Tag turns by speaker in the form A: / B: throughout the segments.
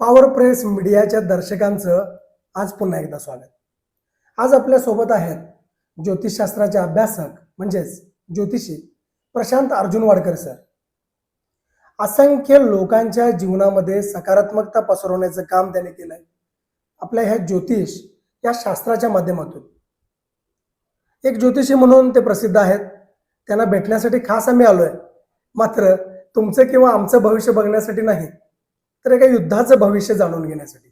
A: Power press मीडियाच्या दर्शकांचं आज पुन्हा एकदा स्वागत. आज आपल्या सोबत आहेत ज्योतिषशास्त्राचे अभ्यासक म्हणजेच ज्योतिषी प्रशांत अर्जुन वाडकर सर. असंख्य लोकांच्या जीवनामध्ये सकारात्मकता पसरवण्याचं काम त्यांनी केलंय आपल्या ह्या ज्योतिष या शास्त्राच्या माध्यमातून. एक ज्योतिषी म्हणून ते प्रसिद्ध आहेत. त्यांना भेटण्यासाठी खास आम्ही आलोय, मात्र तुमचं किंवा आमचं भविष्य बघण्यासाठी नाही, तर एका युद्धाचं भविष्य जाणून घेण्यासाठी.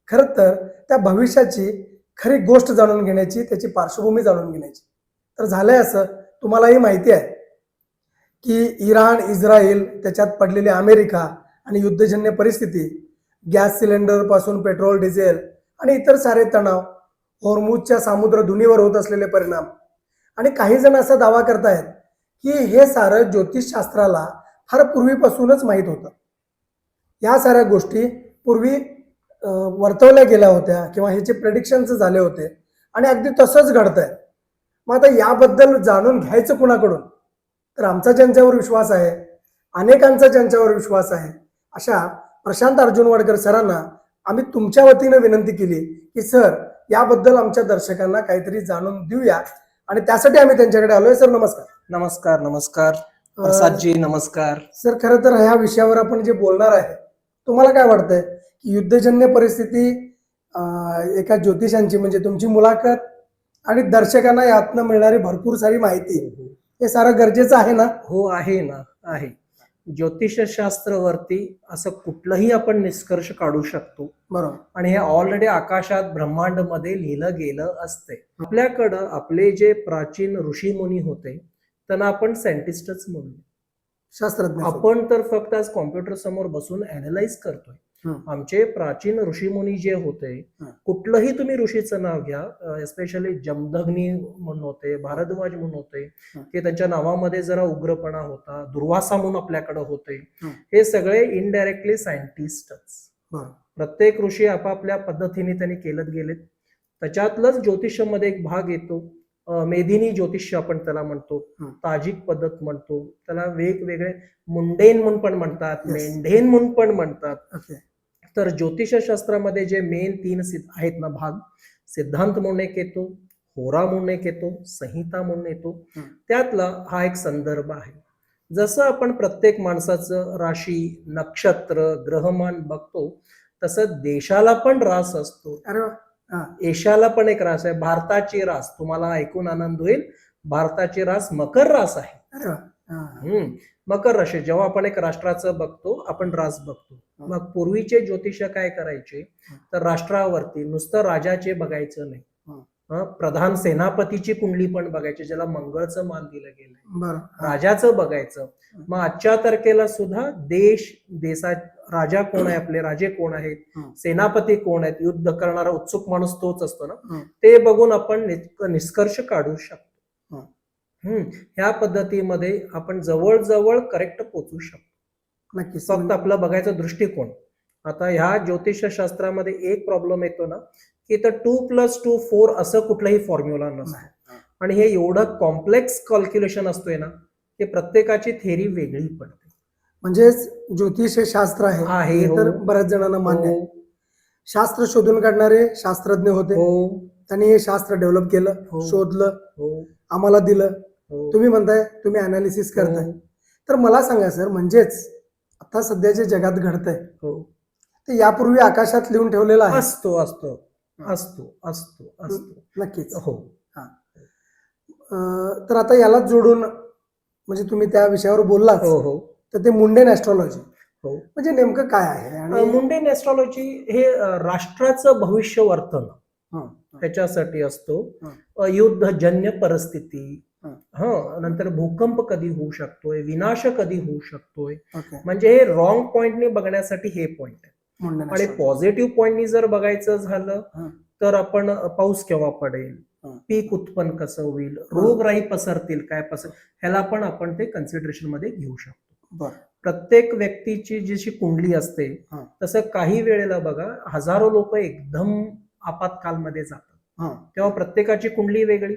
A: खरं तर त्या भविष्याची खरी गोष्ट जाणून घेण्याची, त्याची पार्श्वभूमी जाणून घेण्याची. तर झालंय असं, तुम्हालाही माहिती आहे की इराण, इस्रायल, त्याच्यात पडलेली अमेरिका आणि युद्धजन्य परिस्थिती, गॅस सिलेंडर पासून पेट्रोल, डिझेल आणि इतर सारे तणाव, हॉर्मुझच्या सामुद्रधुनीवर होत असलेले परिणाम, आणि काही जण असा दावा करतायत की हे सारं ज्योतिषशास्त्राला फार पूर्वीपासूनच माहीत होतं. या साऱ्या गोष्टी पूर्वी वर्तवल्या गेल्या होत्या किंवा ह्याचे प्रेडिक्शन्स झाले होते आणि अगदी तसंच घडतंय. मग आता याबद्दल जाणून घ्यायचं कुणाकडून? तर आमचा ज्यांच्यावर विश्वास आहे, अनेकांचा ज्यांच्यावर विश्वास आहे, अशा प्रशांत अर्जुन वाडकर सरांना आम्ही तुमच्या वतीनं विनंती केली की सर, याबद्दल आमच्या दर्शकांना काहीतरी जाणून देऊया, आणि त्यासाठी आम्ही त्यांच्याकडे आलोय. सर नमस्कार.
B: नमस्कार. नमस्कार प्रसादजी, नमस्कार.
A: सर, खरं तर ह्या विषयावर आपण जे बोलणार आहे, तुम्हाला काय वाटतंय की युद्धजन्य परिस्थिती, एका ज्योतिषांची म्हणजे तुमची मुलाखत आणि दर्शकांना यातनं मिळणारी भरपूर सारी माहिती, हे सारं गरजेचं आहे ना?
B: हो, आहे ना, आहे. ज्योतिषशास्त्रावरती असं कुठलंही आपण निष्कर्ष काढू शकतो,
A: बरोबर.
B: आणि हे ऑलरेडी आकाशात ब्रह्मांड मध्ये लिहिलं गेलं असते. आपल्याकडं आपले जे प्राचीन ऋषीमुनी होते त्यांना आपण सायंटिस्टच म्हणू.
A: शास्त्रज्ञ.
B: आपण तर फक्त आज कॉम्प्युटर समोर बसून अॅनालाइज करतोय. आमचे प्राचीन ऋषीमुनी जे होते, कुठलंही तुम्ही ऋषीचं नाव घ्या, एस्पेशली जमदग्नी म्हणून होते, भारद्वाज म्हणून होते, की त्यांच्या नावामध्ये जरा उग्रपणा होता, दुर्वासा म्हणून आपल्याकडे होते, हे सगळे इनडायरेक्टली सायंटिस्टच. प्रत्येक ऋषी आपापल्या पद्धतीने त्यांनी केलत गेलेत. त्याच्यातलंच ज्योतिषामध्ये एक भाग येतो, मेदिनी ज्योतिष आपण त्याला म्हणतो, ताजिक पद्धत म्हणतो, त्याला वेगवेगळे मुंडेन म्हणून पण म्हणतात, मेंढेन म्हणून पण म्हणतात. तर ज्योतिषशास्त्रामध्ये जे मेन 3 आहेत ना भाग, सिद्धांत म्हणून एक येतो, होरा म्हणून एक येतो, संहिता म्हणून येतो. त्यातला हा एक संदर्भ आहे. जसं आपण प्रत्येक माणसाचं राशी, नक्षत्र, ग्रहमान बघतो, तसं देशाला पण रास असतो. एशाला पण एक रास आहे. भारताची रास, तुम्हाला ऐकून आनंद होईल, भारताची रास मकर रास आहे. मकर राशी जेव्हा आपण एक राष्ट्राचं बघतो, आपण रास बघतो. मग पूर्वीचे ज्योतिष काय करायचे, तर राष्ट्रावरती नुसतं राजाचे बघायचं नाही, प्रधान सेनापतीची कुंडली पण बघायची, ज्याला मंगळचं मान दिलं गेलंय, राजाचं बघायचं. मग आजच्या तारखेला सुद्धा देशात राजा कोण आहे, आपले राजे कोण आहेत, सेनापती कोण आहेत, युद्ध करणारा उत्सुक माणूस तोच असतो ना, ते बघून आपण निष्कर्ष काढू शकतो. ह्या पद्धतीमध्ये आपण जवळजवळ करेक्ट पोहोचू शकतो.
A: नक्कीच.
B: फक्त आपलं बघायचा दृष्टिकोन. आता ह्या ज्योतिषशास्त्रामध्ये एक प्रॉब्लेम येतो ना, की तर 2+2 4 असं कुठलाही फॉर्म्युला नसतो, आणि हे एवढं कॉम्प्लेक्स कॅल्क्युलेशन असतोय ना, की प्रत्येकाची थेरी वेगळी पडते.
A: म्हणजेच ज्योतिष हे शास्त्र आहे, तर बऱ्याच जणांना मान्य आहे. शास्त्र शोधून काढणारे शास्त्रज्ञ होते, त्यांनी हे शास्त्र डेव्हलप केलं, शोधलं, आम्हाला दिलं. तुम्ही म्हणताय तुम्ही अनालिसिस करताय. तर मला सांगा सर, म्हणजेच आता सध्या जे जगात घडतंय ते यापूर्वी आकाशात लिहून ठेवलेलं आहे?
B: असतो असतो असतो असतो असतो
A: नक्कीच. हो. तर आता याला जोडून, म्हणजे तुम्ही त्या विषयावर बोललात, तर ते मुंडेन ऍस्ट्रॉलॉजी म्हणजे नेमकं काय आहे? आणि
B: मुंडेन ऍस्ट्रॉलॉजी हे राष्ट्राचं भविष्य वर्तन त्याच्यासाठी असतो. युद्धजन्य परिस्थिती, नंतर भूकंप कधी होऊ शकतोय, विनाश कधी होऊ शकतोय, म्हणजे हे रॉंग पॉइंटने बघण्यासाठी हे पॉइंट आहे. आणि पॉझिटिव्ह पॉइंटनी जर बघायचं झालं तर आपण पाऊस केव्हा पडेल, पीक उत्पन्न कसं होईल, रोगराई पसरतील काय पसर, ह्याला पण आपण ते कन्सिडरेशन मध्ये घेऊ शकतो. प्रत्येक व्यक्तीची जशी कुंडली असते, तसं काही वेळेला बघा, हजारो लोक एकदम आपत्कालमध्ये जातात, तेव्हा प्रत्येकाची कुंडली वेगळी,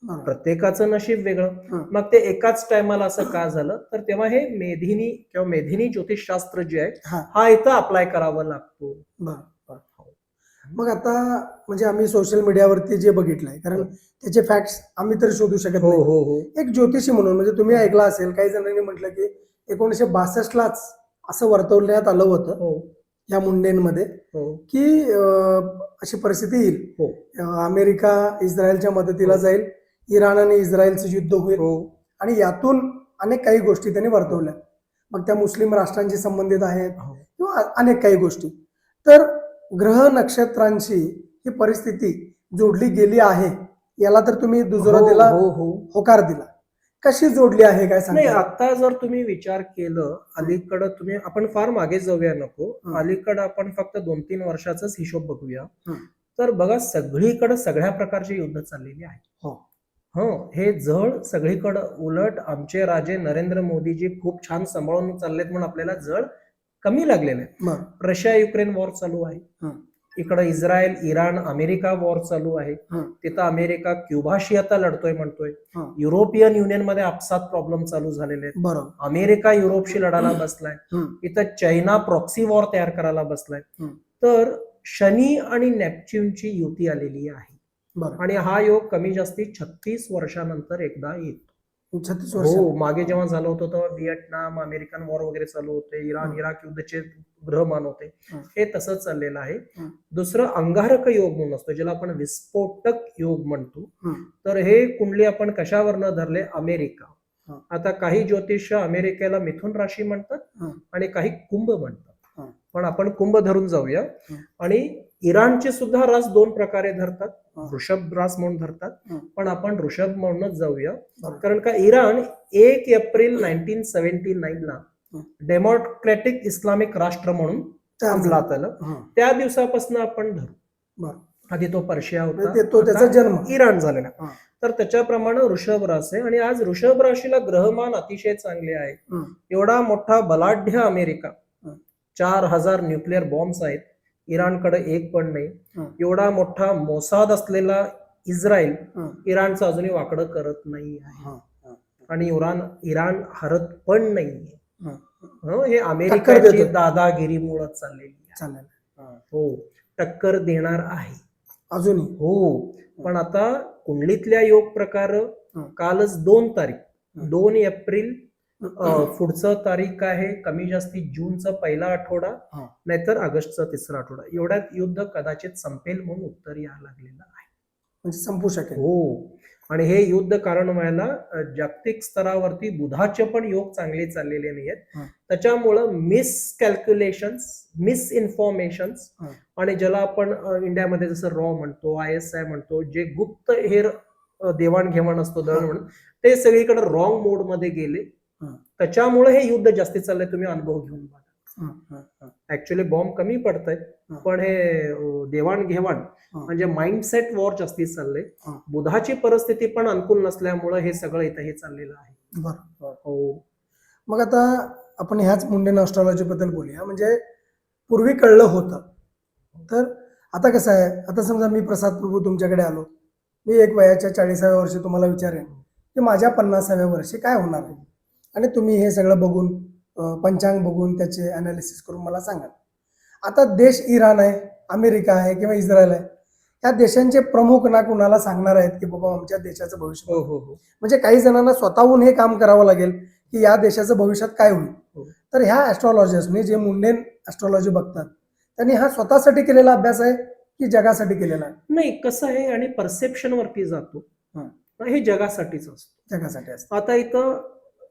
A: बरोबर.
B: प्रत्येकाचं नशीब वेगळं.
A: हं.
B: मग ते एकाच टायमाला असं का झालं, तर तेव्हा हे मेधिनी किंवा मेधिनी ज्योतिषशास्त्र जे आहे
A: हा
B: हा इथं अप्लाय करावा लागतो.
A: बरं. मग आता म्हणजे आम्ही सोशल मीडियावरती जे बघितलंय, कारण त्याचे फॅक्ट्स आम्ही तर शोधू शकत
B: हो
A: नाही.
B: हो हो
A: एक ज्योतिषी म्हणून म्हणजे तुम्ही ऐकलं असेल, काही जणांनी म्हटलं की 1962लाच असं वर्तवण्यात आलं होतं
B: हो
A: या मुंडेंमध्ये
B: हो
A: की अशी परिस्थिती येईल,
B: हो
A: अमेरिका इस्रायलच्या मदतीला
B: हो.
A: जाईल, इराण आणि इस्रायलचं युद्ध होईल
B: हो
A: आणि यातून अनेक काही गोष्टी त्यांनी वर्तवल्या. मग त्या मुस्लिम राष्ट्रांशी संबंधित आहेत
B: हो
A: किंवा अनेक काही गोष्टी. तर ग्रह नक्षत्रांशी ही परिस्थिती जोडली गेली आहे, याला तर तुम्ही दुजोरा
B: हो
A: दिला,
B: हो हो.
A: होकार दिला. कशी जोडली आहे काय
B: नाही,
A: सांगता?
B: आता जर तुम्ही विचार केलं, अलीकडं तुम्ही आपण फार मागे जाऊया नको.
A: हं.
B: अलीकडं आपण फक्त 2-3 वर्षाचाच हिशोब बघूया.
A: हं.
B: तर बघा, सगळीकडे सगळ्या प्रकारची युद्ध चाललेली आहेत.
A: हो.
B: हो, हे जळ सगळीकडं. उलट आमचे राजे नरेंद्र मोदीजी खूप छान सांभाळून चाललेत म्हणून आपल्याला जळ कमी लागलेलं आहे.
A: बरं.
B: रशिया युक्रेन वॉर चालू आहे.
A: हं.
B: इकडं इस्रायल इराण अमेरिका वॉर चालू आहे.
A: हं.
B: तिथं अमेरिका क्युबाशी आता लढतोय म्हणतोय.
A: हं.
B: युरोपियन युनियन मध्ये आपसात प्रॉब्लेम चालू झालेले आहेत.
A: बरोबर.
B: अमेरिका युरोपशी लढायला बसलाय.
A: हं.
B: इथं चायना प्रॉक्सी वॉर तयार करायला बसलाय.
A: हं.
B: तर शनी आणि नेपच्यूनची युती आलेली आहे
A: बरं.
B: आणि हा योग कमी जास्ती 36 वर्षानंतर एकदा येतो.
A: 36 वर्ष.
B: हो, मागे जेव्हा झालं होतं तेव्हा व्हिएटनाम अमेरिकन वॉर वगैरे चालू होते, इराण
A: हं.
B: इराक युद्धचे ग्रहमान होते.
A: हं.
B: हे तसंच चाललेलं आहे.
A: हं.
B: दुसरं अंगारक योग म्हणून असतो, ज्याला आपण विस्फोटक योग म्हणतो.
A: हं.
B: तर हे कुंडली आपण कशावरनं धरले? अमेरिका.
A: हं.
B: आता काही ज्योतिष अमेरिकेला मिथुन राशी म्हणतात
A: हं.
B: आणि काही कुंभ म्हणतात.
A: हं.
B: पण आपण कुंभ धरून जाऊया.
A: हं.
B: आणि इराणचे सुद्धा रास 2 प्रकारे धरतात.
A: हं.
B: वृषभ रास म्हणून धरतात.
A: हं.
B: पण आपण ऋषभ म्हणूनच जाऊया.
A: बरं.
B: कारण का इराण 1 एप्रिल 1979ला
A: हं.
B: डेमोक्रॅटिक इस्लामिक राष्ट्र म्हणून अंमलात आलं.
A: हं.
B: त्या दिवसापासून आपण धरू.
A: बरं.
B: आधी तो पर्शिया होता,
A: म्हणजे तो त्याचा
B: आता
A: जन्म.
B: इराण झालेला.
A: हं.
B: तर त्याच्याप्रमाणे वृषभ रास आहे आणि आज वृषभ राशीला ग्रहमान अतिशय चांगले आहे.
A: हं.
B: एवढा मोठा बलाढ्य अमेरिका,
A: हं.
B: 4000 न्यूक्लिअर बॉम्ब्स आहेत, इराणकडे एक पण नाही.
A: हं.
B: एवढा मोठा मोसाद असलेला इस्रायल
A: हं.
B: इराणचं अजूनही वाकडं करत नाही आहे
A: हं. हं.
B: आणि इराण हरत पण नाहीये.
A: हं.
B: हे
A: टक्कर
B: अमेरिकेची
A: देतो.
B: दादागिरीमुळेच चाललेली आहे.
A: चालेल. हं.
B: हो, टक्कर देणार आहे.
A: अजूनही.
B: हो, पण आता कुंडलीतल्या योग प्रकार
A: हं.
B: कालच 2 तारीख,
A: हं.
B: 2 एप्रिल
A: हं.
B: पुढचं तारीख आहे कमी जास्ती जूनचा पहिला आठवडा,
A: हं.
B: नाहीतर ऑगस्टचा 3रा आठवडा. एवढ्यात युद्ध कदाचित संपेल म्हणून उत्तर यायला लागलेलं आहे.
A: म्हणजे संपू शकेल.
B: हो, आणि हे युद्ध कारण व्हायला जागतिक स्तरावरती बुधाचे पण योग चांगले चाललेले नाहीयेत.
A: हं.
B: त्याच्यामुळं मिसकॅल्क्युलेशन्स, मिसइन्फॉर्मेशन्स
A: हं.
B: आणि ज्याला आपण इंडियामध्ये जसं रॉ म्हणतो, ISI म्हणतो, जे गुप्त हेर देवाणघेवाण असतो दळणवळण, ते सगळीकडे रॉंग मोड मध्ये गेले.
A: हं.
B: त्याच्यामुळे हे युद्ध जास्ती चाललंय. तुम्ही अनुभव घेऊन बघा.
A: हं. हं. हं.
B: ऍक्च्युअली बॉम्ब कमी पडतायत,
A: हं.
B: पण हे देवाणघेवाण
A: हं.
B: म्हणजे माइंडसेट वॉर जास्ती चाललंय.
A: हं.
B: बुधाची परिस्थिती पण अनुकूल नसल्यामुळे हे सगळं इथं हे चाललेलं आहे.
A: बरं.
B: हो.
A: मग आता आपण ह्याच मुंडेन ॲस्ट्रॉलॉजी बद्दल बोलूया. म्हणजे पूर्वी कळलं होतं, तर आता कसं आहे, आता समजा मी प्रसाद प्रभू तुमच्याकडे आलो, मी एक वयाच्या 40व्या वर्षी तुम्हाला विचारेन की माझ्या 50व्या वर्षी काय होणार आहे, आणि तुम्ही हे सगळं बघून पंचांग बघून त्याचे अनालिसिस करून मला सांगा. आता देश इराण आहे, अमेरिका आहे किंवा इस्रायल आहे, या देशांचे प्रमुख ना कुणाला सांगणार आहेत की बाबा आमच्या देशाचं भविष्य.
B: हो हो हो.
A: म्हणजे काही जणांना स्वतःहून हे काम करावं लागेल की या देशाचं भविष्यात काय होईल.
B: हो.
A: तर ह्या ॲस्ट्रॉलॉजर्सनी जे मुंडेन ॲस्ट्रॉलॉजी बघतात, त्यांनी हा स्वतःसाठी केलेला अभ्यास आहे की जगासाठी केलेला आहे?
B: नाही, कसं आहे, आणि परसेप्शन वरती जातो.
A: हं.
B: हे जगासाठीच असतं.
A: जगासाठी असतं.
B: आता इथं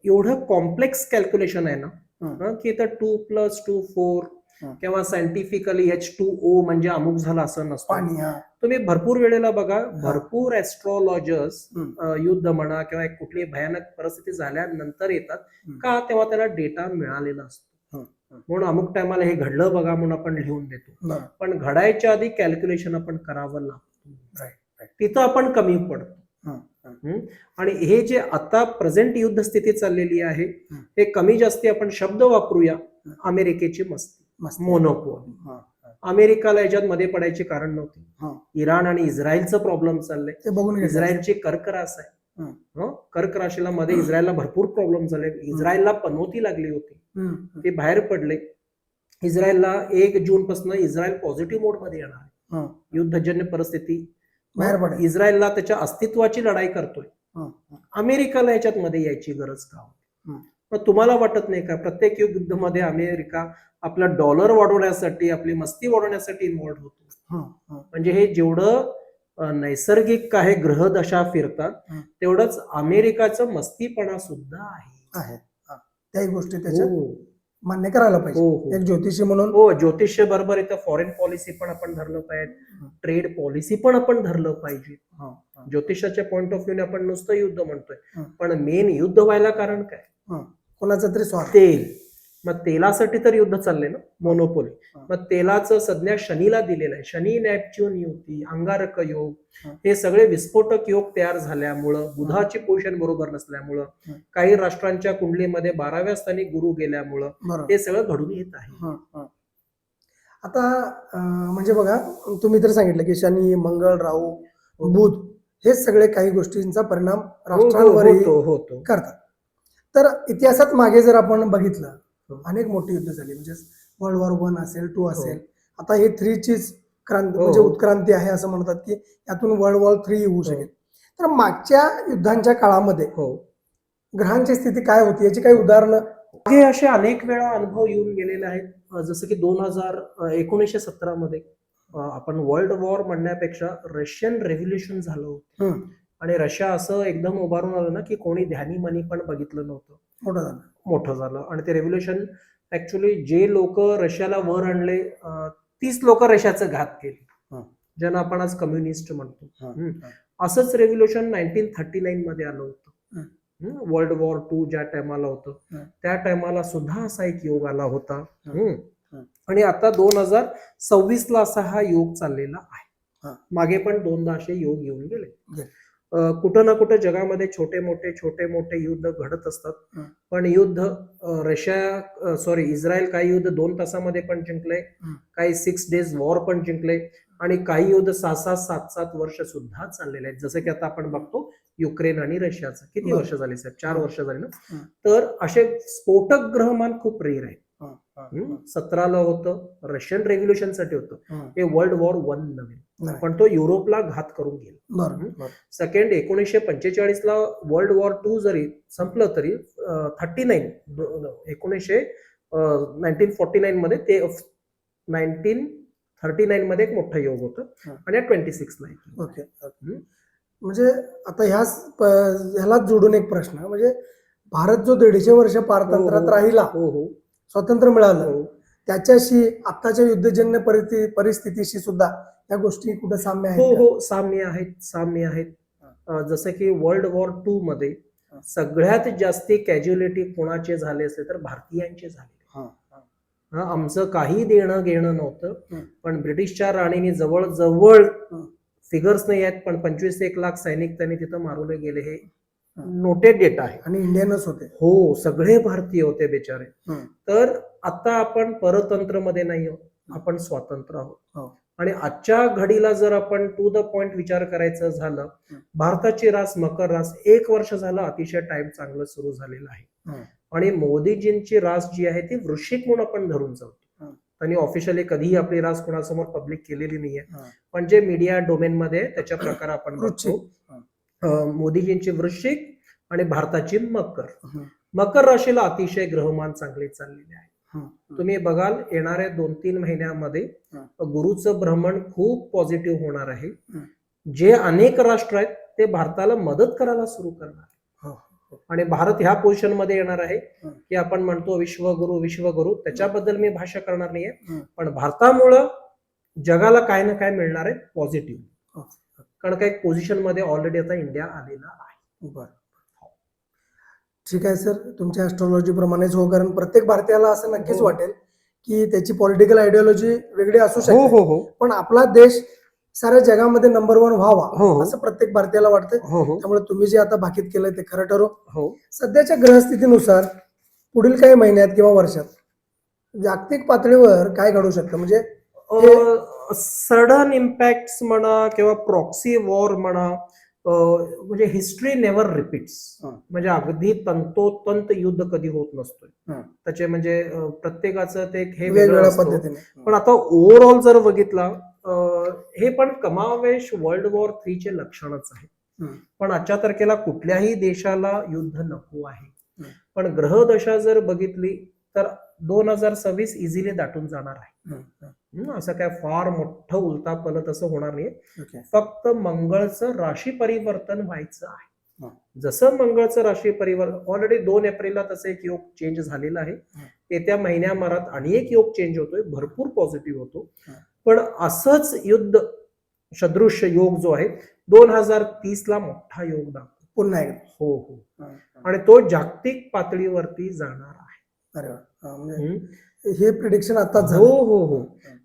B: एवढं कॉम्प्लेक्स कॅल्क्युलेशन आहे ना,
A: हं.
B: की इथं 2+2 4
A: हं.
B: किंवा सायंटिफिकली H2O म्हणजे अमुक झालं असं नसतं.
A: पाणी. हा.
B: तुम्ही भरपूर वेळेला बघा, भरपूर ॲस्ट्रॉलॉजर्स
A: हं.
B: युद्ध म्हणा किंवा एक कुठली भयानक परिस्थिती झाल्यानंतर येतात.
A: हं.
B: का? तेव्हा त्याला डेटा मिळालेला असतो.
A: हं. हं.
B: म्हणून अमुक टायमाला हे घडलं बघा म्हणून आपण लिहून देतो.
A: बरं.
B: पण घडायच्या आधी कॅल्क्युलेशन आपण करावं लागतं.
A: राईट. राईट.
B: तिथं आपण कमी पडतो.
A: हं. हं.
B: आणि हे जे आता प्रेझेंट युद्ध स्थिती चाललेली आहे,
A: हं.
B: हे कमी जास्ती आपण शब्द वापरूया,
A: हं.
B: अमेरिकेची मस्ती,
A: मस्त.
B: मोनोपोली.
A: हं.
B: अमेरिकाला याच्यात मध्ये पडायची कारण
A: हा.
B: नव्हती. इराण आणि इस्रायलचं प्रॉब्लेम चाललंय.
A: ते बघून घ्यायचं.
B: इस्रायलची कर्क रास आहे.
A: हं.
B: कर्क राशीला मध्ये इस्रायलला भरपूर प्रॉब्लेम झाले. इस्रायलला पनोती लागली होती,
A: हं.
B: ते बाहेर पडले. इस्रायलला 1 जून पासून इस्रायल पॉझिटिव्ह मोड मध्ये येणार आहे.
A: हं.
B: युद्धजन्य परिस्थिती
A: बाहेर पडेल.
B: इस्रायलला त्याच्या अस्तित्वाची लढाई करतोय.
A: हं.
B: अमेरिकाला याच्यात मध्ये यायची गरज का होती?
A: हं.
B: मग तुम्हाला वाटत नाही का प्रत्येक युद्धामध्ये अमेरिका आपला डॉलर वाढवण्यासाठी, आपली मस्ती वाढवण्यासाठी इन्व्हॉल्व्ह होतो?
A: हं. हं.
B: म्हणजे हे जेवढं नैसर्गिक आहे, ग्रहदशा फिरतात,
A: हं.
B: तेवढंच अमेरिकाचं मस्तीपणा सुद्धा आहे.
A: हा. त्याही गोष्टी त्याच्यात
B: हो
A: मान्य करायला पाहिजे.
B: हो हो.
A: एक ज्योतिषी म्हणून
B: हो, ज्योतिष्य बरोबर इथं फॉरेन पॉलिसी पण आपण धरलं पाहिजे,
A: हं.
B: ट्रेड पॉलिसी पण आपण धरलं पाहिजे.
A: हं. हं.
B: ज्योतिषाच्या पॉइंट ऑफ व्ह्यूने आपण नुसतं युद्ध म्हणतोय,
A: हं.
B: पण मेन युद्ध व्हायला कारण काय?
A: हं. कोणाचा तरी स्वार्थ.
B: तेल. मग तेलासाठी तर युद्ध चाललंय ना, मोनोपोली.
A: हं.
B: मग तेलाचं सध्या शनीला दिलेलं आहे. शनी, नेपच्यून युती, अंगारक योग,
A: हं.
B: हे सगळे विस्फोटक योग तयार झाल्यामुळं, बुधाची पोझिशन बरोबर नसल्यामुळं,
A: हं.
B: काही राष्ट्रांच्या कुंडलीमध्ये 12व्या स्थानी गुरु गेल्यामुळं
A: बरोबर.
B: हे सगळं घडून येत आहे.
A: हं. हं. आता म्हणजे बघा, तुम्ही तर सांगितलं की शनी, मंगळ, राहू, बुध हे सगळे काही गोष्टींचा परिणाम राष्ट्रांवरही
B: होतो.
A: करतात. तर इतिहासात मागे जर आपण बघितलं,
B: हो.
A: अनेक मोठी युद्ध झाली. म्हणजे वर्ल्ड वॉर 1 असेल, 2
B: हो.
A: असेल. आता हे 3 चीच क्रांती
B: हो.
A: म्हणजे उत्क्रांती आहे असं म्हणतात की यातून वर्ल्ड वॉर 3 होऊ शकेल. तर मागच्या युद्धांच्या काळामध्ये
B: हो,
A: ग्रहांची स्थिती काय होती याची काही उदाहरणं?
B: हे असे अनेक वेळा अनुभव येऊन गेलेले आहेत. जसं की 1917 मध्ये आपण वर्ल्ड वॉर म्हणण्यापेक्षा रशियन रेव्होल्युशन झालं होतं.
A: हं.
B: आणि रशिया असं एकदम उभारून आलं ना की कोणी ध्यानी मनी पण बघितलं नव्हतं. मोठं झालं. आणि ते रेव्होल्युशन ऍक्च्युली जे लोक रशियाला वर आणले, तीच लोक रशियाचं घात केली,
A: हं.
B: ज्यांना आपण आज कम्युनिस्ट म्हणतो.
A: हं.
B: असंच रेव्होल्युशन 1939 मध्ये आलं होतं.
A: हं.
B: वर्ल्ड वॉर 2 ज्या टायमाला होतं,
A: हं.
B: त्या टायमाला सुद्धा असा एक योग आला होता.
A: हं.
B: आणि आता 2026ला असा हा योग चाललेला आहे.
A: हं.
B: मागे पण 2दा असे योग येऊन गेले.
A: गेले.
B: कुठं ना कुठं जगामध्ये छोटे मोठे युद्ध घडत असतात.
A: हं.
B: पण युद्ध इस्रायल काही युद्ध 2 तासामध्ये पण जिंकले,
A: हं.
B: काही 6 days वॉर पण जिंकले, आणि काही युद्ध 6-7 वर्ष सुद्धा चाललेले आहेत. जसं की आता आपण बघतो युक्रेन आणि रशियाचं. किती
A: बरं.
B: वर्ष झाली साहेब? 4 वर्ष झाली ना.
A: हं.
B: तर असे स्फोटक ग्रहमान खूप रेअर आहेत.
A: हं. हं.
B: 17ला होतं, रशियन रेव्होल्युशन साठी होतं.
A: हं.
B: हे वर्ल्ड वॉर 1 नव्हे,
A: नाही.
B: पण तो युरोपला घात करून गेला.
A: बरं.
B: सेकंड 1945ला वर्ल्ड वॉर 2 जरी संपलं तरी 1949 मध्ये ते 1939 मध्ये एक मोठा योग होतं.
A: हं.
B: आणि 26ला
A: ओके. म्हणजे आता ह्यालाच जोडून एक प्रश्न, म्हणजे भारत जो 150 वर्ष पारतंत्र्यात राहिला,
B: हो,
A: स्वातंत्र्य मिळालं,
B: हो.
A: त्याच्याशी आताच्या युद्धजन्य परिस्थितीशी सुद्धा या गोष्टी कुठे साम्य आहेत का?
B: हो, साम्य आहेत. जसं की वर्ल्ड वॉर 2 मध्ये सगळ्यात जास्ती कॅज्युअलिटी कोणाचे झाले असले तर भारतीयांचे झाले. आमचं काही देणं घेणं नव्हतं. पण ब्रिटिशच्या राणीने जवळजवळ फिगर्स नाही आहेत, पण 25-1 लाख सैनिक त्यांनी तिथं मारवले गेले. हे नोटेड डेटा आहे.
A: आणि इंडियनच होते.
B: हो, सगळे भारतीय होते बेचारे.
A: हं.
B: तर आता आपण परतंत्र मध्ये नाही आहोत, आपण स्वातंत्र्य आहोत.
A: हो.
B: आणि आजच्या घडीला जर आपण टू द पॉइंट विचार करायचं झालं, भारताची रास मकर रास 1 वर्ष झालं अतिशय टाइम चांगलं सुरू झालेलं आहे.
A: हं.
B: आणि मोदीजींची रास जी आहे ती वृश्चिक म्हणून आपण धरून जातो. त्यांनी ऑफिशियली कधीही आपली रास कोणासमोर पब्लिक केलेली नाहीये, पण जे मीडिया डोमेन मध्ये त्याच्या प्रकार आपण बघतो. मोदीजींची वृश्चिक आणि भारताची मकर राशीला अतिशय ग्रहमान चांगले चाललेले आहे. तुम्ही बघाल येणाऱ्या 2-3 महिन्यामध्ये गुरुचं भ्रमण खूप पॉझिटिव्ह होणार आहे. जे अनेक राष्ट्र आहेत ते भारताला मदत करायला सुरू करणार आहे. आणि भारत ह्या पोझिशन मध्ये येणार आहे की आपण म्हणतो विश्वगुरु, त्याच्याबद्दल मी भाष्य करणार नाहीये, पण भारतामुळं जगाला काय ना काय मिळणार आहे पॉझिटिव्ह. कारण काही पोझिशन मध्ये ऑलरेडी आता इंडिया आलेला आहे.
A: बरं, ठीक आहे सर, तुमच्या ऍस्ट्रॉलॉजी प्रमाणेच हो, कारण प्रत्येक भारतीयाला असं नक्कीच वाटेल की त्याची पॉलिटिकल आयडियोलॉजी वेगळी असू शकते, पण आपला देश साऱ्या जगामध्ये नंबर 1 व्हावा असं प्रत्येक भारतीयाला वाटतं. त्यामुळे तुम्ही जे आता भाकीत केलंय ते खरं ठरो. सध्याच्या ग्रहस्थितीनुसार पुढील काही महिन्यात किंवा वर्षात जागतिक पातळीवर काय घडू शकतं? म्हणजे
B: सडन इम्पॅक्ट म्हणा किंवा प्रॉक्सी वॉर म्हणा, म्हणजे हिस्ट्री नेव्हर रिपीट्स. म्हणजे अगदी तंतोतंत युद्ध कधी होत नसतोय. त्याचे म्हणजे प्रत्येकाचं ते हे वेगळं
A: वेगवेगळ्या
B: असतं.
A: पद्धतीने.
B: पण आता ओव्हरऑल जर बघितला, हे पण कमावेश वर्ल्ड वॉर 3 चे लक्षणच आहे. पण आजच्या तारखेला कुठल्याही देशाला युद्ध नको आहे. पण ग्रहदशा जर बघितली तर 2026 इझिली दाटून जाणार आहे. असं काय फार मोठं उलटा पलट असं होणार नाही. फक्त मंगळचं राशी परिवर्तन व्हायचं आहे. जसं मंगळचं राशी परिवर्तन ऑलरेडी 2 एप्रिलला तसं एक योग चेंज झालेला आहे. येत्या महिन्याभरात आणि एक योग चेंज होतोय, भरपूर पॉझिटिव्ह होतो. पण असंच युद्ध सदृश्य योग जो आहे 2030 ला मोठा योग दाखवतो
A: पुन्हा एकदा.
B: हो. आणि तो जागतिक पातळीवरती जाणार आहे.
A: अरे वा. म्हणजे हे प्रिडिक्शन आता
B: हो.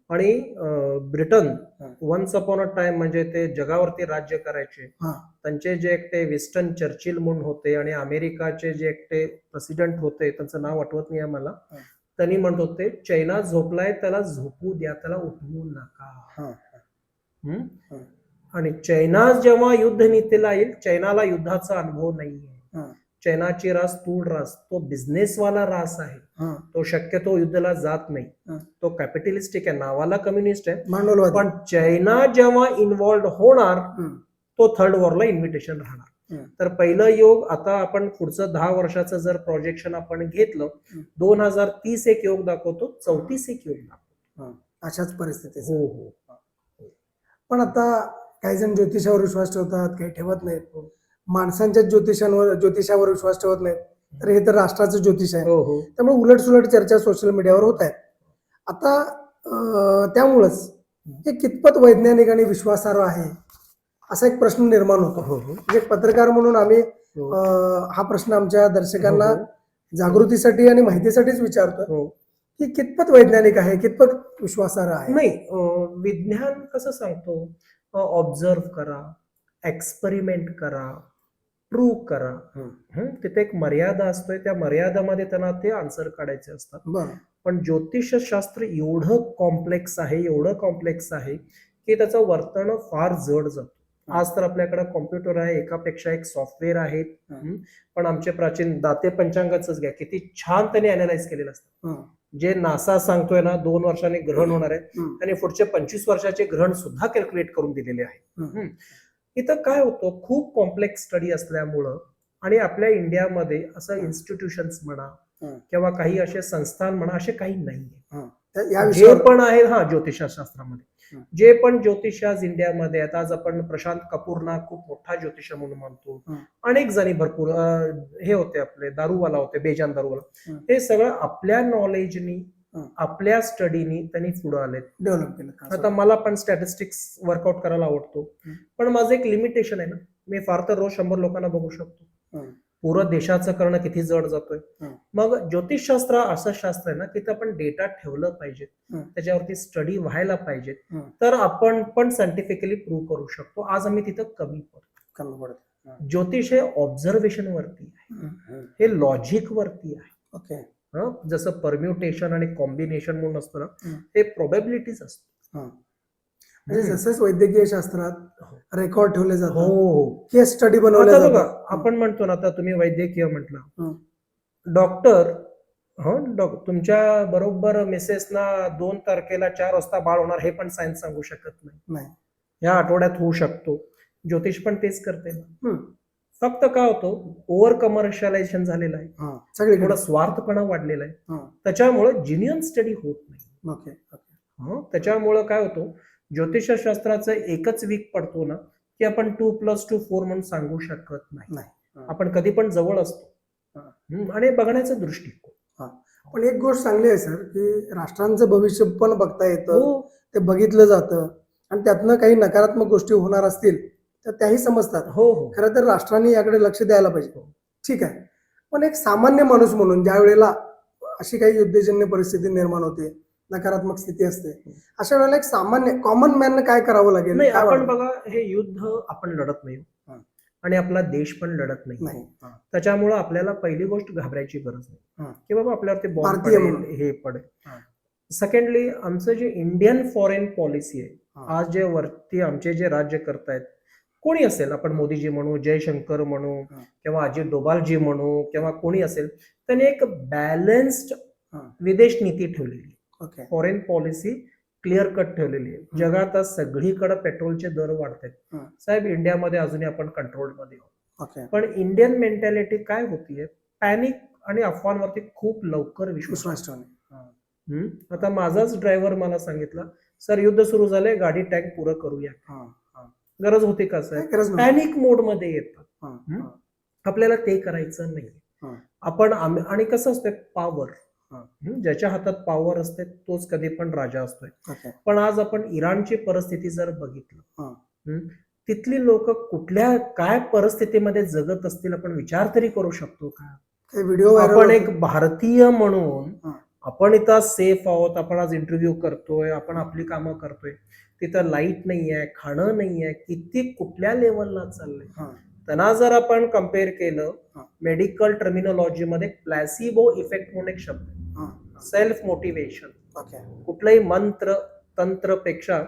B: आणि Britain once upon a time म्हणजे ते जगावरती राज्य करायचे. त्यांचे जे एकटे विस्टन चर्चिल म्हणून होते आणि अमेरिकाचे जे एकटे प्रेसिडेंट होते, त्यांचं नाव आठवत नाही आहे मला, त्यांनी म्हणत होते चायना झोपलाय त्याला झोपू द्या, त्याला उठवू नका. आणि चायना जेव्हा युद्ध नीतीला येईल, चायनाला युद्धाचा अनुभव नाहीये. चायनाची रास तूळ रास, तो बिझनेसवाला रास आहे. तो शक्यतो युद्धाला जात नाही. तो कॅपिटलिस्टिक आहे, नावाला कम्युनिस्ट आहे. पण चायना जेव्हा इन्व्हॉल्ड होणार, तो थर्ड वॉरला इन्व्हिटेशन राहणार. तर पहिलं योग आता आपण पुढचं 10 वर्षाचं जर प्रोजेक्शन आपण घेतलं, 2030 एक योग दाखवतो, 34 एक योग दाखवतो.
A: अशाच परिस्थिती.
B: हो.
A: पण आता काही जण ज्योतिषावर विश्वास ठेवतात, काही ठेवत नाहीत. माणसांच्या ज्योतिषावर विश्वास ठेवत नाहीत. तर हे तर राष्ट्राचं ज्योतिष आहे. त्यामुळे उलटसुलट चर्चा सोशल मीडियावर होत आहेत. आता त्यामुळंच हे कितपत वैज्ञानिक आणि विश्वासार्ह आहे असा एक प्रश्न निर्माण होतो. म्हणजे पत्रकार म्हणून आम्ही हा प्रश्न आमच्या दर्शकांना जागृतीसाठी आणि माहितीसाठीच विचारतो की कितपत वैज्ञानिक आहे, कितपत विश्वासार्ह आहे.
B: नाही, विज्ञान कसं सांगतो, ऑब्झर्व करा, एक्सपेरिमेंट करा, प्रूव्ह करा. तिथे एक मर्यादा असतोय, त्या मर्यादामध्ये त्यांना ते आन्सर काढायचे असतात. पण ज्योतिषशास्त्र एवढं कॉम्प्लेक्स आहे की त्याचं वर्तन फार जड जातं. आज तर आपल्याकडे कॉम्प्युटर आहे, एकापेक्षा एक सॉफ्टवेअर आहेत. पण आमचे प्राचीन दाते पंचांगाच घ्या, किती छान त्यांनी अनालाइज केलेलं असतं. जे नासा सांगतोय ना 2 वर्षांनी ग्रहण होणार आहे, त्यांनी पुढचे 25 वर्षाचे ग्रहण सुद्धा कॅल्क्युलेट करून दिलेले आहे. इथं काय होतं, खूप कॉम्प्लेक्स स्टडी असल्यामुळं आणि आपल्या इंडियामध्ये असं इन्स्टिट्यूशन्स म्हणा किंवा काही असे संस्थान म्हणा, असे काही नाहीये. जे पण आहे ज्योतिषशास्त्रामध्ये जे पण ज्योतिष आज इंडियामध्ये आहेत. आज आपण प्रशांत कपूरना खूप मोठा ज्योतिष म्हणून मानतो. अनेक जणी भरपूर हे होते, आपले दारूवाला होते, बेजान दारूवाला. हे सगळं आपल्या नॉलेजनी, आपल्या स्टडीनी त्यांनी पुढे आलेत,
A: डेव्हलप केलं.
B: आता मला पण स्टॅटिस्टिक्स वर्कआउट करायला आवडतो, पण माझं एक लिमिटेशन आहे ना. मी फार तर रोज 100 लोकांना बघू शकतो. पूर्ण देशाचं करणं किती जड जातोय. मग ज्योतिषशास्त्र असं शास्त्र आहे ना की आपण डेटा ठेवलं पाहिजे, त्याच्यावरती स्टडी व्हायला पाहिजे, तर आपण पण सायंटिफिकली प्रूव्ह करू शकतो. आज आम्ही तिथं कमी पडतो. ज्योतिष हे ऑब्झर्वेशन वरती आहे, हे लॉजिक वरती आहे. जसं परम्युटेशन आणि कॉम्बिनेशन म्हणून असतं ना, ते प्रोबॅबिलिटीज असतो.
A: जसंच वैद्यकीय शास्त्रात रेकॉर्ड ठेवले जातात, केस स्टडी बनवले जातात.
B: आपण म्हणतो ना, आता तुम्ही वैद्यकीय म्हटलं, डॉक्टर तुमच्या बरोबर मिसेसना 2 तारखेला 4 वाजता बाळ होणार हे पण सायन्स सांगू शकत नाही. या आठवड्यात होऊ शकतो. ज्योतिष पण तेच करते. फक्त काय होतं, ओव्हर कमर्शियलायझेशन झालेलं आहे, थोडा स्वार्थपणा वाढलेला आहे, त्याच्यामुळे जिन्युइन स्टडी होत नाही. त्याच्यामुळं काय होतं, ज्योतिषशास्त्राचं एकच वीक पडतो ना की आपण 2+2=4 म्हणून सांगू शकत नाही. आपण कधी पण जवळ असतो आणि बघण्याचा दृष्टिकोन.
A: पण एक गोष्ट चांगली आहे सर की राष्ट्रांचं भविष्य पण बघता येतं, ते बघितलं जातं आणि त्यातनं काही नकारात्मक गोष्टी होणार असतील तर त्याही समजतात. खरं तर राष्ट्रांनी याकडे लक्ष द्यायला पाहिजे. ठीक आहे, पण एक सामान्य माणूस म्हणून ज्या वेळेला अशी काही युद्धजन्य परिस्थिती निर्माण होते, नकारात्मक स्थिती असते, अशा वेळेला एक सामान्य कॉमन मॅन काय करावं लागेल?
B: नाही, आपण बघा, हे युद्ध आपण लढत नाही आणि आपला देश पण लढत नाही. त्याच्यामुळे आपल्याला पहिली गोष्ट घाबरायची गरज नाही की बाबा आपल्यावरती बॉम्ब पडेल, हे पडेल. सेकंडली आमचं जे इंडियन फॉरेन पॉलिसी आहे,
A: हा.
B: आज जे वरती आमचे जे राज्य करतायत, कोणी असेल, आपण मोदीजी म्हणू, जयशंकर म्हणू,
A: हा.
B: किंवा अजित डोभालजी म्हणू, किंवा कोणी असेल, त्यांनी एक बॅलन्स्ड
A: हा.
B: विदेश नीती ठेवलेली आहे.
A: Okay.
B: Foreign policy clear cut ठेवलेली आहे. जगात आज सगळीकडे पेट्रोलचे दर वाढतात.
A: हा.
B: साहेब, इंडियामध्ये अजूनही आपण कंट्रोलमध्ये आहोत.
A: ओके.
B: पण इंडियन मेंटॅलिटी काय होतीये, पॅनिक आणि अफवांवरती खूप लवकर विश्वास
A: ठेवणे.
B: आता माझाच ड्रायव्हर मला सांगितलं, सर युद्ध सुरू झालंय, गाडी टँक पुरं करूया.
A: हा.
B: गरज होती का सर?
A: गरज नाही.
B: पॅनिक मोड मध्ये येतात.
A: हा.
B: आपल्याला ते करायचं नाही.
A: हा.
B: आपण आणि कसं असतं, पॉवर,
A: हा.
B: ज्याच्या हातात पॉवर असते तोच कधी पण राजा असतोय.
A: ओके.
B: पण आज आपण इराणची परिस्थिती जर
A: हा.
B: बघितलं, तिथली लोक कुठल्या काय परिस्थितीमध्ये जगत असतील, आपण विचार तरी करू शकतो का?
A: व्हिडिओ
B: आपण एक भारतीय म्हणून
A: हा.
B: आपण इथं सेफ आहोत, आपण आज इंटरव्ह्यू करतोय, आपण आपली कामं करतोय, तिथं लाईट नाहीये, खाणं नाहीये, किती कुठल्या लेवलला चाललंय. त्यांना जर आपण कम्पेअर केलं, मेडिकल टर्मिनॉलॉजी मध्ये प्लॅसिबो इफेक्ट म्हणून एक शब्द, सेल्फ मोटिवेशन, कुठलंही मंत्र तंत्रपेक्षा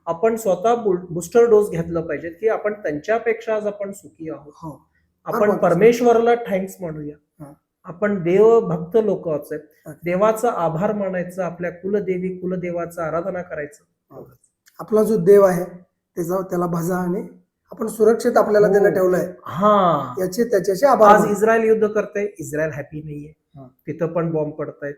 B: आपण स्वतः बूस्टर डोस घेतलं पाहिजे, की आपण त्यांच्यापेक्षा आज आपण सुखी आहोत. आपण परमेश्वराला थँक्स म्हणूया. आपण देवभक्त लोक आहोत. देवाचा आभार मानायचं, आपल्या कुलदेवी कुलदेवाचं आराधना करायचं.
A: आपला जो देव आहे त्याला भजा, आणि आपण सुरक्षित आपल्याला त्याला ठेवलंय,
B: हा,
A: याचे त्याच्याशी आभार.
B: आज इस्रायल युद्ध करतंय, इस्रायल हॅपी नाहीये, तिथं पण बॉम्ब पडतायत.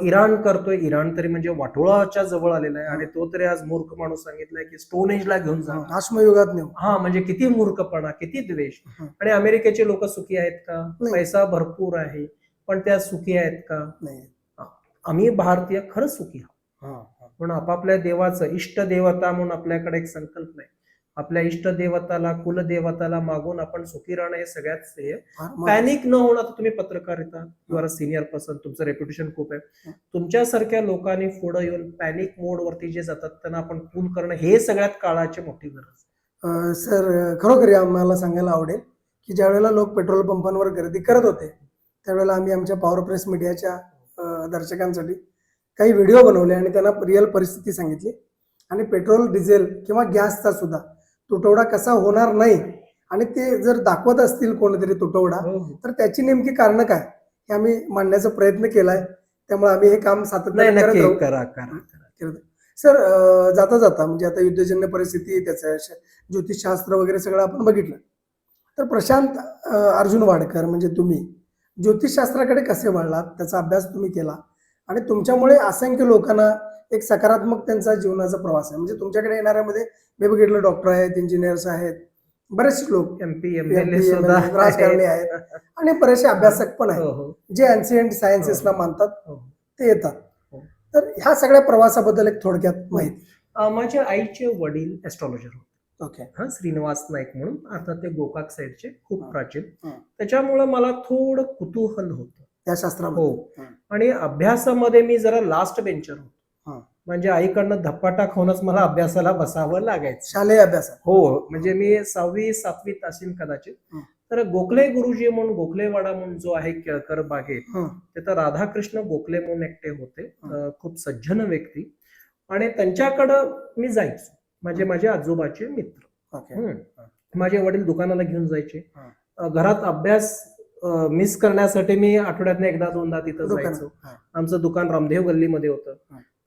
B: इराण करतोय, इराण तरी म्हणजे वाटोळाच्या जवळ आलेला आहे, आणि तो तरी आज मूर्ख माणूस सांगितलाय की स्टोन एजला घेऊन जा,
A: अश्मयुगात नेऊ.
B: हा, म्हणजे किती मूर्खपणा, किती द्वेष. आणि अमेरिकेचे लोक सुखी आहेत का? पैसा भरपूर आहे, पण त्या सुखी आहेत का?
A: नाही.
B: आम्ही भारतीय खरंच सुखी आहोत. म्हणून आपापल्या देवाचं, इष्ट देवता म्हणून आपल्याकडे एक संकल्पना आहे, आपल्या इष्ट देवताला कुलदेवताला मागून आपण सुखी राहणं हे सगळ्यात श्रेय. पॅनिक न होणं. तर तुम्ही पत्रकारिता, you are a senior person, तुमचं रेप्युटेशन खूप आहे, तुमच्यासारख्या लोकांनी पुढे येऊन पॅनिक मोड वरती जे जातात त्यांना आपण कूल करणं हे सगळ्यात काळाची मोठी गरज.
A: सर, खरोखर आम्हाला सांगायला आवडेल की ज्या वेळेला लोक पेट्रोल पंपांवर गर्दी करत होते, त्यावेळेला आम्ही आमच्या पॉवर प्रेस मीडियाच्या दर्शकांसाठी काही व्हिडिओ बनवले आणि त्यांना रिअल परिस्थिती सांगितली, आणि पेट्रोल, डिझेल किंवा गॅसचा सुद्धा तुटवडा कसा होणार नाही, आणि ते जर दाखवत असतील कोणीतरी तुटवडा, तर त्याची नेमकी कारण काय हे आम्ही मांडण्याचा प्रयत्न केलाय. त्यामुळे आम्ही हे काम सातत्याने करत राहू. सर, जाता जाता म्हणजे आता युद्धजन्य परिस्थिती, त्याचं ज्योतिषशास्त्र वगैरे सगळं आपण बघितलं, तर प्रशांत अर्जुन वाडकर म्हणजे तुम्ही ज्योतिषशास्त्राकडे कसे वळलात, त्याचा अभ्यास तुम्ही केला, आणि तुमच्यामुळे असंख्य लोकांना एक सकारात्मक त्यांचा जीवनाचा प्रवास आहे. म्हणजे तुमच्याकडे येणाऱ्यामध्ये मी बघितलं, डॉक्टर आहेत, इंजिनियर्स आहेत, बरेचसे लोक राजकारणी आहेत, आणि बरेचसे अभ्यासक पण आहेत जे एन्शियंट सायन्सेसला मानतात, ते येतात. तर ह्या सगळ्या प्रवासाबद्दल एक थोडक्यात माहिती.
B: माझ्या आईचे वडील ऍस्ट्रॉलॉजर होते.
A: ओके.
B: श्रीनिवास नाईक म्हणून, अर्थात ते गोकाक साईडचे, खूप प्राचीन. त्याच्यामुळे मला थोडं कुतूहल होतं
A: त्या शास्त्रामध्ये.
B: आणि अभ्यासामध्ये मी जरा लास्ट बेंचर होतो. म्हणजे आईकडनं धप्पाटा खाऊनच मला अभ्यासाला बसावं लागायचं,
A: शालेय अभ्यास.
B: हो, म्हणजे मी 6वी 7वीत असेल कदाचित. तर गोखले गुरुजी म्हणून, गोखलेवाडा म्हणून जो आहे केळकर बागेत, तिथं राधाकृष्ण गोखले म्हणून एकटे होते, खूप सज्जन व्यक्ती, आणि त्यांच्याकडं मी जायचो. माझे आजोबाचे मित्र. माझे वडील दुकानाला घेऊन जायचे. घरात अभ्यास मिस करण्यासाठी मी आठवड्यातनं एकदा दोनदा तिथं जायचो. आमचं दुकान रामदेव गल्लीमध्ये होतं.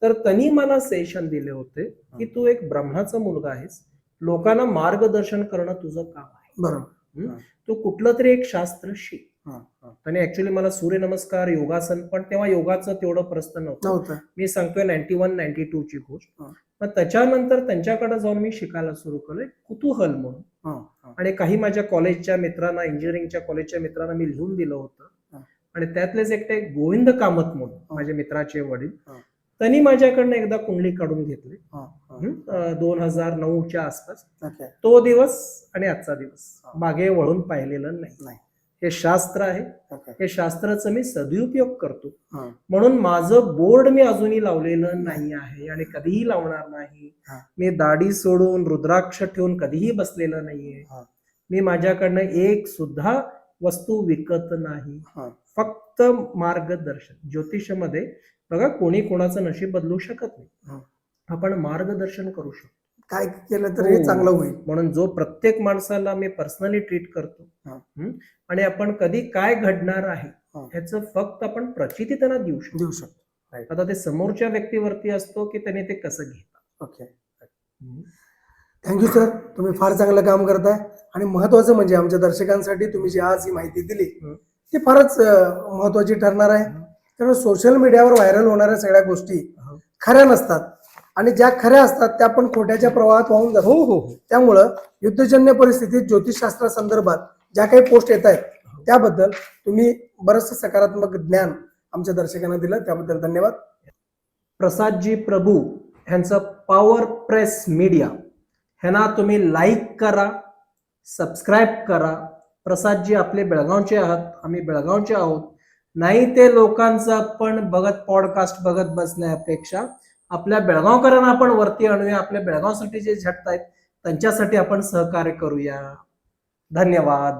B: तर त्यांनी मला सेशन दिले होते की तू एक ब्रह्माचा मुलगा आहेस, लोकांना मार्गदर्शन करणं तुझं काम आहे.
A: बरोबर.
B: तू कुठलं तरी एक शास्त्र शिक. त्याने ऍक्च्युली मला सूर्यनमस्कार, योगासन, पण तेव्हा योगाचं तेवढं प्रस्त नव्हतं. मी सांगतोय 91-92 ची गोष्ट. मग त्याच्यानंतर त्यांच्याकडे जाऊन मी शिकायला सुरू केलं, कुतूहल म्हणून. आणि काही माझ्या कॉलेजच्या मित्रांना, इंजिनिअरिंगच्या कॉलेजच्या मित्रांना मी लिहून दिलं होतं. आणि त्यातलेच एकटे गोविंद कामत म्हणून माझ्या मित्राचे वडील, त्यांनी माझ्याकडनं एकदा कुंडली काढून घेतली 2009च्या आसपास. तो दिवस आणि आजचा दिवस मागे वळून पाहिलेलं नाही. हे शास्त्र आहे, हे शास्त्राचा मी सदुपयोग करतो. म्हणून माझं बोर्ड मी अजूनही लावलेलं नाही आहे आणि कधीही लावणार नाही. मी दाढी सोडून रुद्राक्ष ठेवून कधीही बसलेलं नाहीये. मी माझ्याकडनं एक सुद्धा वस्तू विकत नाही, फक्त मार्गदर्शन. ज्योतिषमध्ये बघा, कोणी कोणाचं नशीब बदलू शकत नाही,
A: हं.
B: आपण मार्गदर्शन करू शकतो.
A: काय केलं तर हे
B: हो.
A: चांगलं होईल.
B: म्हणून जो प्रत्येक माणसाला मी पर्सनली ट्रीट करतो,
A: हं.
B: आणि आपण कधी काय घडणार आहे
A: हं.
B: ह्याचं फक्त आपण प्रचिती त्यांना देऊ शकतो.
A: देऊ शकतो.
B: आता ते समोरच्या व्यक्तीवरती असतो की त्याने ते कसं घेतात.
A: ओके. थँक्यू सर, तुम्ही फार चांगलं काम करताय आणि महत्वाचं म्हणजे आमच्या दर्शकांसाठी तुम्ही जी आज ही माहिती दिली
B: हं.
A: ती फारच महत्वाची ठरणार आहे. कारण सोशल मीडियावर व्हायरल होणाऱ्या सगळ्या गोष्टी
B: हो
A: खऱ्या नसतात आणि ज्या खऱ्या असतात त्या पण खोट्याच्या प्रवाहात वाहून जातात.
B: हो हो.
A: त्यामुळं युद्धजन्य परिस्थितीत ज्योतिषशास्त्रासंदर्भात ज्या काही पोस्ट येत आहेत त्याबद्दल तुम्ही बरंचसं सकारात्मक ज्ञान आमच्या दर्शकांना दिलं, त्याबद्दल धन्यवाद.
B: प्रसादजी प्रभू ह्यांचं पॉवर प्रेस मीडिया ह्यांना तुम्ही लाईक करा, सबस्क्राईब करा. प्रसादजी आपले बेळगावचे आहात, आम्ही बेळगावचे आहोत. नाही ते लोकांचं आपण बघत पॉडकास्ट बघत बसण्यापेक्षा आपल्या बेळगावकरांना आपण वरती आणूया. आपल्या बेळगावसाठी जे झटतायत त्यांच्यासाठी आपण सहकार्य करूया. धन्यवाद.